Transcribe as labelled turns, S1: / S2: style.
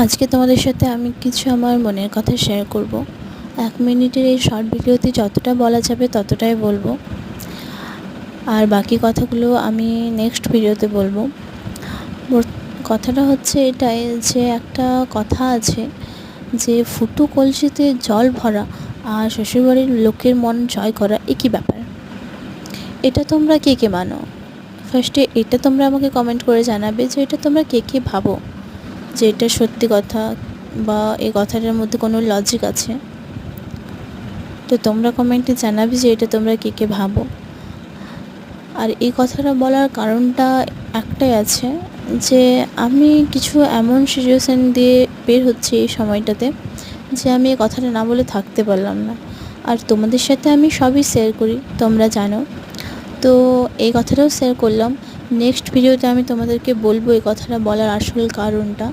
S1: আজকে তোমাদের সাথে আমি কিছু আমার মনের কথা শেয়ার করব। 1 মিনিটের এই শর্ট ভিডিওতে যতটা বলা যাবে ততটাই বলবো, আর বাকি কথাগুলো আমি নেক্সট ভিডিওতে বলবো। কথাটা হচ্ছে এটাই যে একটা কথা আছে যে ফুটো কলসিতে জল ভরা আর শ্বশুরবাড়ির লোকের মন জয় করা একই ব্যাপার। এটা তোমরা কে কে মানো? ফার্স্টে এটা তোমরা আমাকে কমেন্ট করে জানাবে যে এটা তোমরা কে কে ভাবো যে এটা সত্যি কথা বা এই কথাটার মধ্যে কোনো লজিক আছে। তো তোমরা কমেন্টে জানাবে যে এটা তোমরা কে কে ভাবো। আর এই কথাটা বলার কারণটা একটাই আছে যে আমি কিছু এমন সিচুয়েশান দিয়ে বের হচ্ছি এই সময়টাতে যে আমি এই কথাটা না বলে থাকতে পারলাম না। আর তোমাদের সাথে আমি সবই শেয়ার করি, তোমরা জানো। তো এই কথাটাও শেয়ার করলাম। নেক্সট ভিডিওতে আমি তোমাদেরকে বলবো এই কথাটা বলার আসল কারণটা।